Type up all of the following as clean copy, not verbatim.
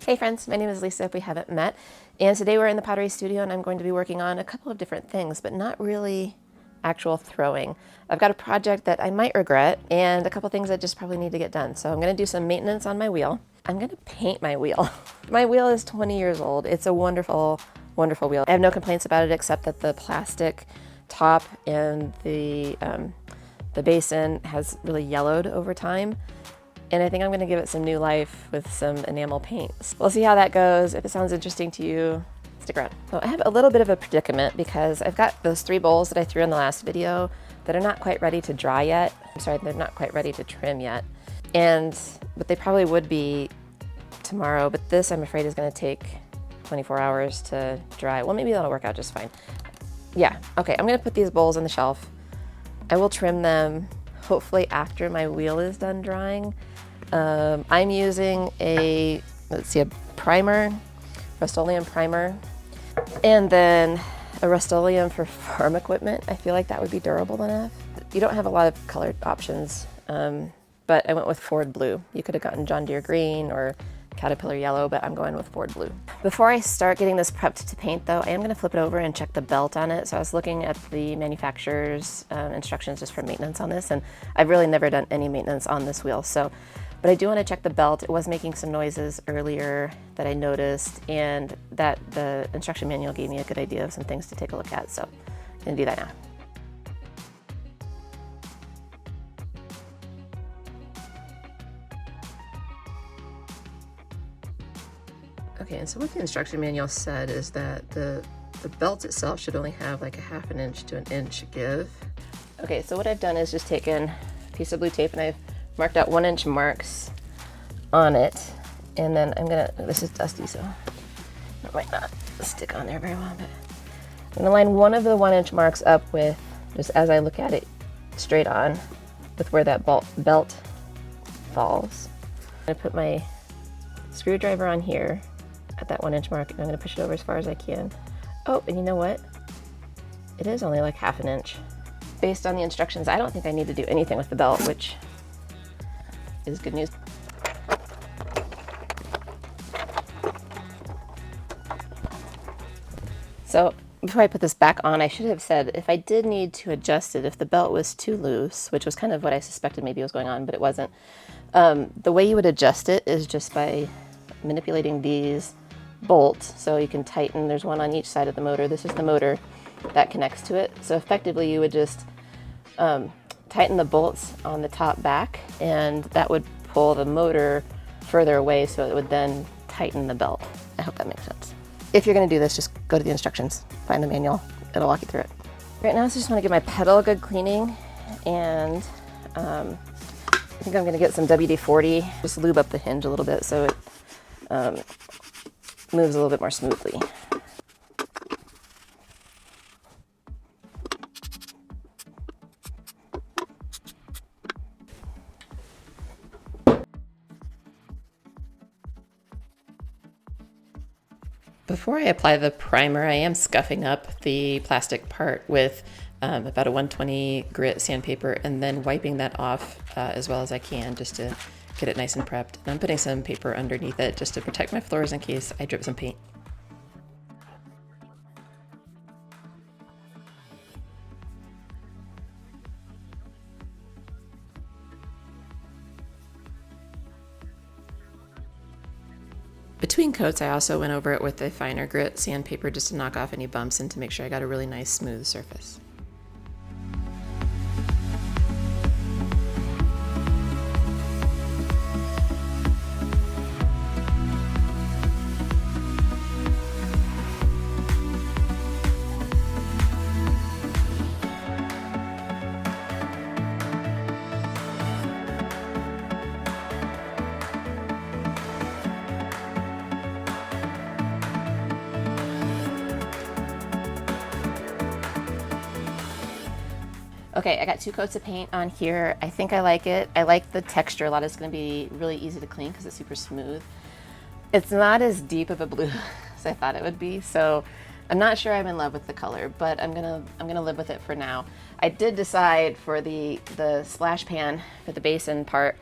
Hey friends, my name is Lisa if we haven't met, and today we're in the pottery studio and I'm going to be working on a couple of different things, but not really actual throwing. I've got a project that I might regret and a couple things that just probably need to get done. So I'm going to do some maintenance on my wheel. I'm going to paint my wheel. My wheel is 20 years old. It's a wonderful, wonderful wheel. I have no complaints about it except that the plastic top and the basin has really yellowed over time. And I think I'm going to give it some new life with some enamel paints. We'll see how that goes. If it sounds interesting to you, stick around. So I have a little bit of a predicament because I've got those 3 bowls that I threw in the last video that are not quite ready to dry yet. I'm sorry, they're not quite ready to trim yet. But they probably would be tomorrow, but this I'm afraid is going to take 24 hours to dry. Well, maybe that'll work out just fine. Yeah, okay, I'm going to put these bowls on the shelf. I will trim them hopefully after my wheel is done drying. I'm using a primer, Rust-Oleum primer, and then a Rust-Oleum for farm equipment. I feel like that would be durable enough. You don't have a lot of colored options, but I went with Ford blue. You could have gotten John Deere green or Caterpillar yellow, but I'm going with Ford blue. Before I start getting this prepped to paint though, I am going to flip it over and check the belt on it. So I was looking at the manufacturer's instructions just for maintenance on this, and I've really never done any maintenance on this wheel. But I do want to check the belt. It was making some noises earlier that I noticed, and that the instruction manual gave me a good idea of some things to take a look at. So I'm going to do that now. Okay, and so what the instruction manual said is that the belt itself should only have like a 1/2 inch to 1 inch give. Okay, so what I've done is just taken a piece of blue tape and I've marked out 1 inch marks on it. And then this is dusty, so it might not stick on there very well, but I'm gonna line one of the 1 inch marks up with, just as I look at it straight on, with where that belt falls. I'm gonna put my screwdriver on here at that 1 inch mark, and I'm going to push it over as far as I can. Oh, and you know what? It is only like 1/2 inch. Based on the instructions, I don't think I need to do anything with the belt, which is good news. So before I put this back on, I should have said if I did need to adjust it, if the belt was too loose, which was kind of what I suspected maybe was going on, but it wasn't. The way you would adjust it is just by manipulating these bolts. So you can tighten, there's one on each side of the motor. This is the motor that connects to it. So effectively you would just tighten the bolts on the top back, and that would pull the motor further away, so it would then tighten the belt. I hope that makes sense. If you're going to do this, just go to the instructions, find the manual, it'll walk you through it. Right now I just want to give my pedal a good cleaning, and I think I'm going to get some WD-40, just lube up the hinge a little bit so it moves a little bit more smoothly. Before I apply the primer, I am scuffing up the plastic part with about a 120 grit sandpaper, and then wiping that off as well as I can, just to get it nice and prepped. And I'm putting some paper underneath it just to protect my floors in case I drip some paint. Between coats, I also went over it with a finer grit sandpaper just to knock off any bumps and to make sure I got a really nice smooth surface. Okay, I got 2 coats of paint on here. I think I like it. I like the texture a lot. It's going to be really easy to clean because it's super smooth. It's not as deep of a blue as I thought it would be, so I'm not sure I'm in love with the color, but I'm gonna live with it for now. I did decide for the splash pan for the basin part,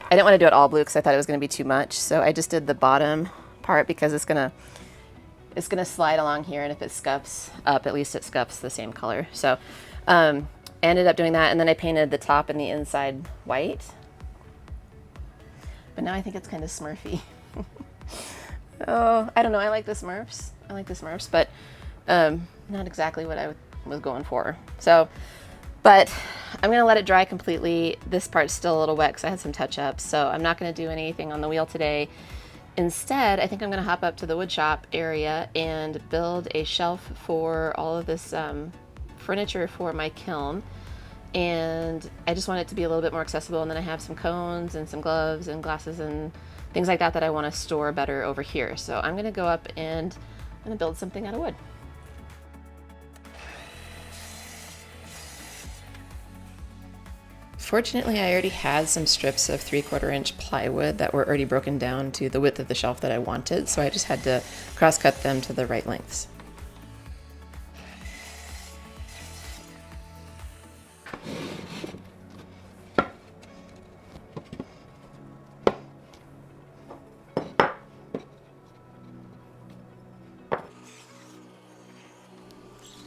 I didn't want to do it all blue because I thought it was going to be too much. So I just did the bottom part because it's gonna slide along here, and if it scuffs up, at least it scuffs the same color. So I ended up doing that, and then I painted the top and the inside white. But now I think it's kind of Smurfy. Oh, I don't know. I like the Smurfs. But not exactly what I was going for. So, but I'm going to let it dry completely. This part's still a little wet because I had some touch-ups, so I'm not going to do anything on the wheel today. Instead, I think I'm going to hop up to the wood shop area and build a shelf for all of this furniture for my kiln. And I just want it to be a little bit more accessible, and then I have some cones and some gloves and glasses and things like that that I want to store better over here. So I'm going to go up and I'm going to build something out of wood. Fortunately, I already had some strips of 3/4 inch plywood that were already broken down to the width of the shelf that I wanted, so I just had to cross cut them to the right lengths.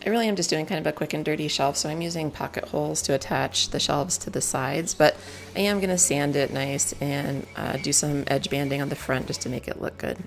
I really am just doing kind of a quick and dirty shelf, so I'm using pocket holes to attach the shelves to the sides, but I am going to sand it nice and do some edge banding on the front just to make it look good.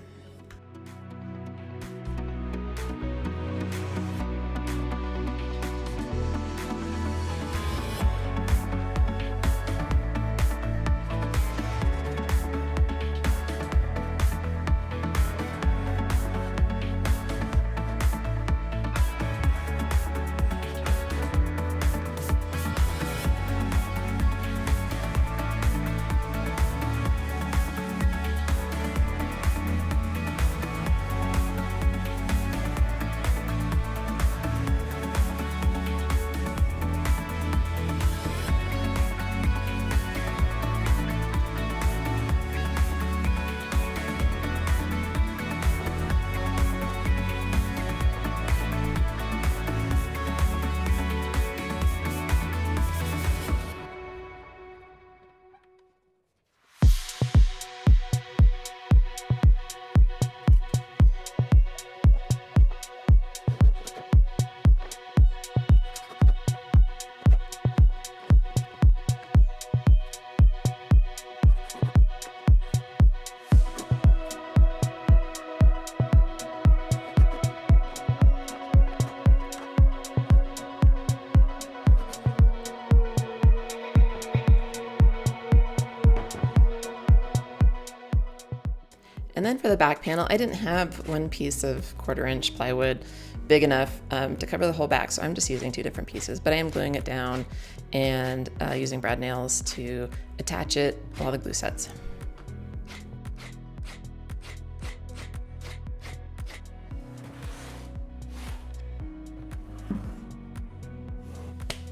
And then for the back panel, I didn't have one piece of 1/4 inch plywood big enough to cover the whole back, so I'm just using 2 different pieces, but I am gluing it down and using brad nails to attach it while the glue sets.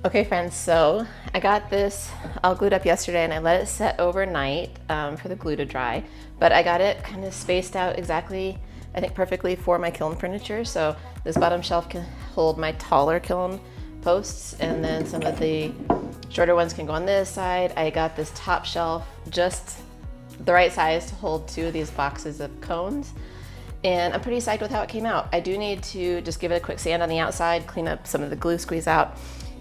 Okay friends, so I got this all glued up yesterday and I let it set overnight for the glue to dry, but I got it kind of spaced out exactly, I think perfectly for my kiln furniture. So this bottom shelf can hold my taller kiln posts, and then some of the shorter ones can go on this side. I got this top shelf just the right size to hold 2 of these boxes of cones, and I'm pretty psyched with how it came out. I do need to just give it a quick sand on the outside, clean up some of the glue squeeze out.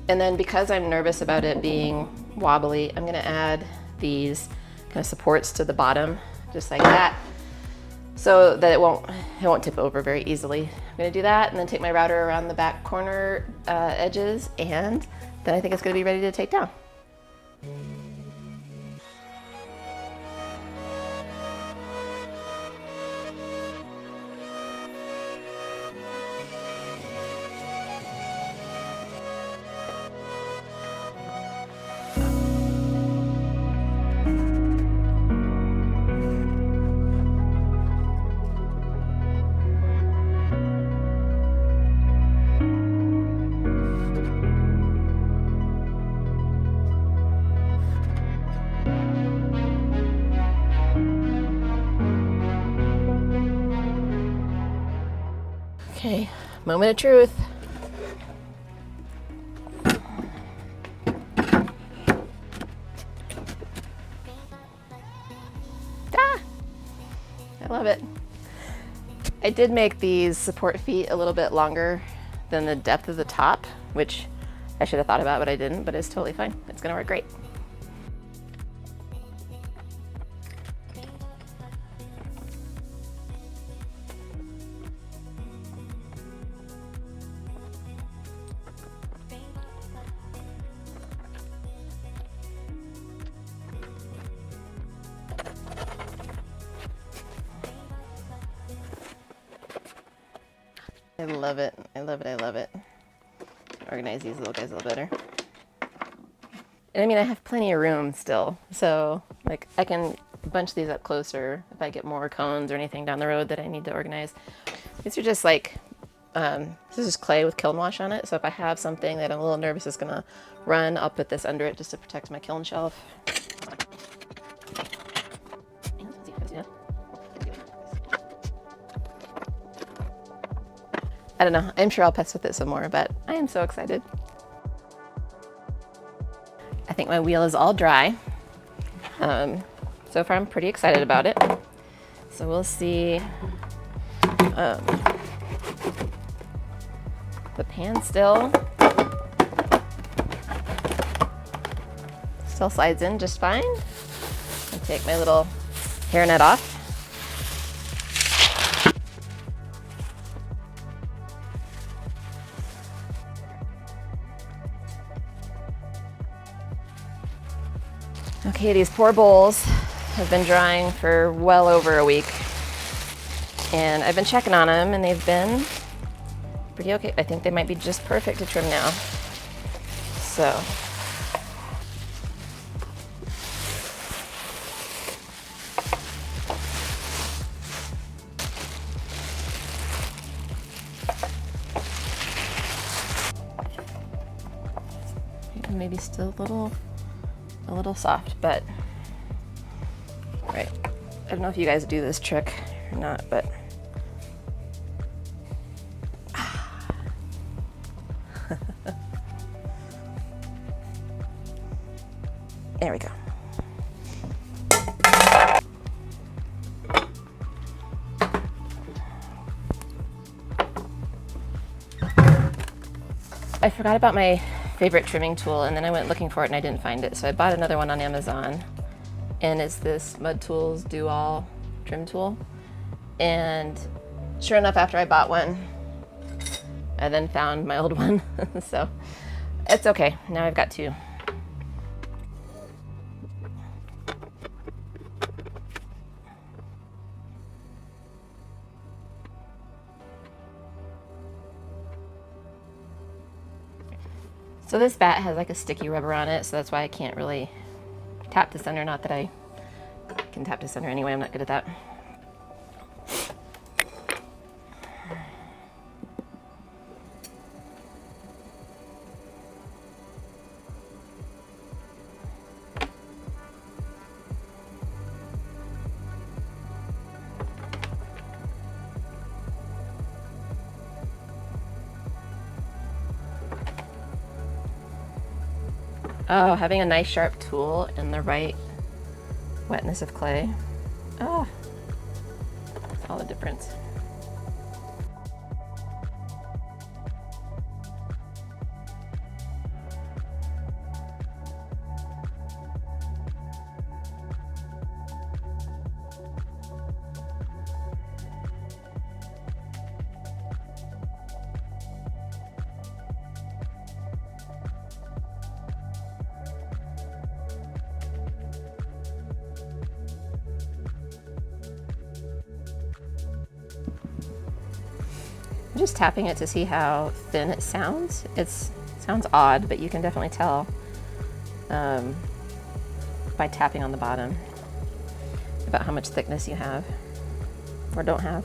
And then because I'm nervous about it being wobbly, I'm gonna add these kind of supports to the bottom, just like that, so that it won't tip over very easily. I'm gonna do that and then take my router around the back corner edges, and then I think it's gonna be ready to take down. Okay, moment of truth. I love it. I did make these support feet a little bit longer than the depth of the top, which I should have thought about, but I didn't, but it's totally fine. It's gonna work great. I love it. I love it. I love it. Organize these little guys a little better. And I mean, I have plenty of room still, so like I can bunch these up closer if I get more cones or anything down the road that I need to organize. These are just like, this is just clay with kiln wash on it, so if I have something that I'm a little nervous is gonna run, I'll put this under it just to protect my kiln shelf. I don't know, I'm sure I'll mess with it some more, but I am so excited. I think my wheel is all dry. So far I'm pretty excited about it. So we'll see. The pan still slides in just fine. I'll take my little hairnet off. Okay, these poor bowls have been drying for well over a week, and I've been checking on them and they've been pretty okay. I think they might be just perfect to trim now. So maybe still a little soft, but right. I don't know if you guys do this trick or not, but there we go. I forgot about my favorite trimming tool, and then I went looking for it and I didn't find it, so I bought another one on Amazon, and it's this Mud Tools Do All trim tool. And sure enough, after I bought one, I then found my old one. So it's okay, now I've got two. So this bat has like a sticky rubber on it, so that's why I can't really tap the center. Not that I can tap the center anyway, I'm not good at that. Oh, having a nice sharp tool and the right wetness of clay. Oh, it's all the difference. I'm just tapping it to see how thin it sounds. It sounds odd, but you can definitely tell by tapping on the bottom about how much thickness you have or don't have.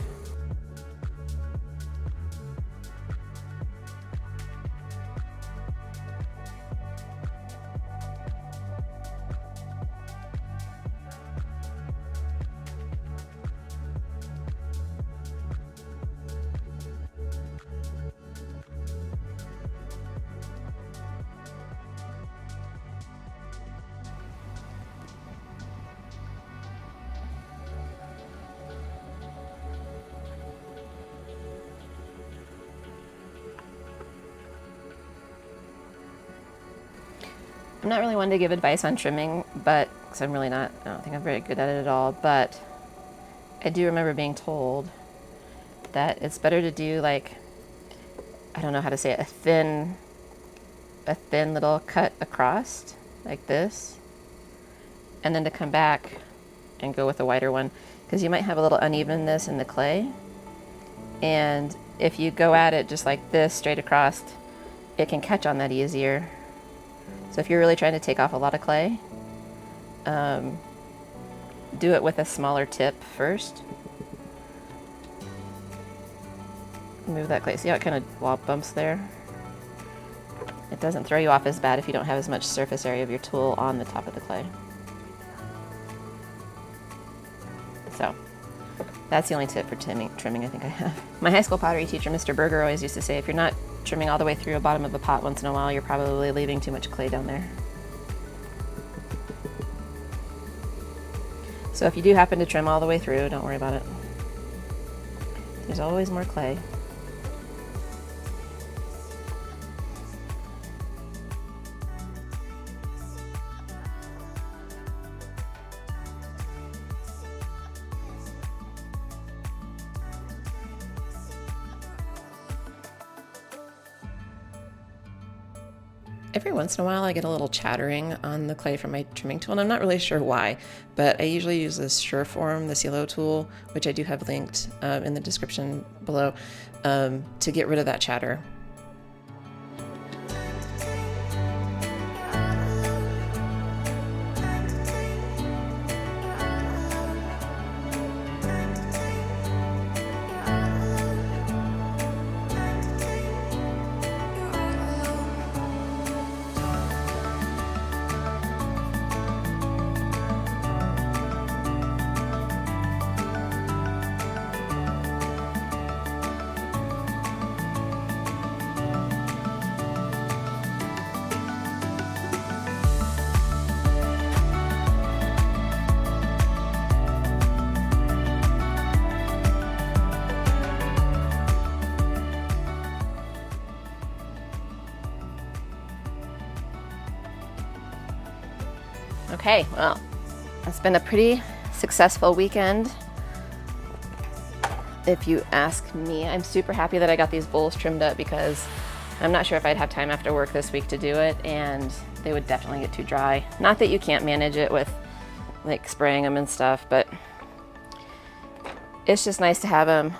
I'm not really one to give advice on trimming, but because I don't think I'm very good at it at all, but I do remember being told that it's better to do like, I don't know how to say it, a thin little cut across like this, and then to come back and go with a wider one, because you might have a little unevenness in the clay, and if you go at it just like this straight across, it can catch on that easier. So if you're really trying to take off a lot of clay, do it with a smaller tip first. Move that clay. See how it kind of bumps there? It doesn't throw you off as bad if you don't have as much surface area of your tool on the top of the clay. So that's the only tip for trimming I think I have. My high school pottery teacher, Mr. Berger, always used to say, if you're not trimming all the way through the bottom of a pot once in a while, you're probably leaving too much clay down there. So if you do happen to trim all the way through, don't worry about it. There's always more clay. Every once in a while I get a little chattering on the clay from my trimming tool, and I'm not really sure why, but I usually use this Sureform, the Silo tool, which I do have linked in the description below, to get rid of that chatter. Okay, well, it's been a pretty successful weekend, if you ask me. I'm super happy that I got these bowls trimmed up, because I'm not sure if I'd have time after work this week to do it, and they would definitely get too dry. Not that you can't manage it with like spraying them and stuff, but it's just nice to have them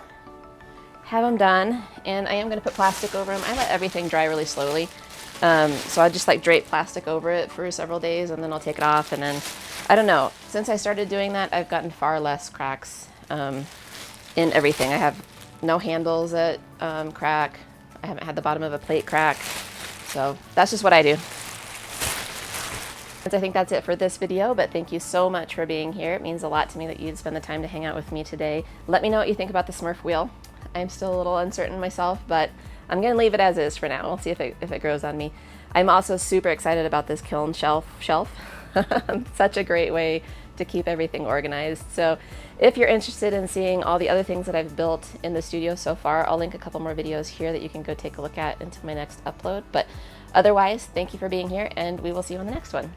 done. And I am going to put plastic over them. I let everything dry really slowly. So I just like drape plastic over it for several days, and then I'll take it off. And then, I don't know, since I started doing that, I've gotten far less cracks in everything. I have no handles that crack. I haven't had the bottom of a plate crack. So that's just what I do. I think that's it for this video, but thank you so much for being here. It means a lot to me that you'd spend the time to hang out with me today. Let me know what you think about the Smurf wheel. I'm still a little uncertain myself, but I'm gonna leave it as is for now. We'll see if it grows on me. I'm also super excited about this kiln shelf. Such a great way to keep everything organized. So if you're interested in seeing all the other things that I've built in the studio so far, I'll link a couple more videos here that you can go take a look at until my next upload. But otherwise, thank you for being here, and we will see you on the next one.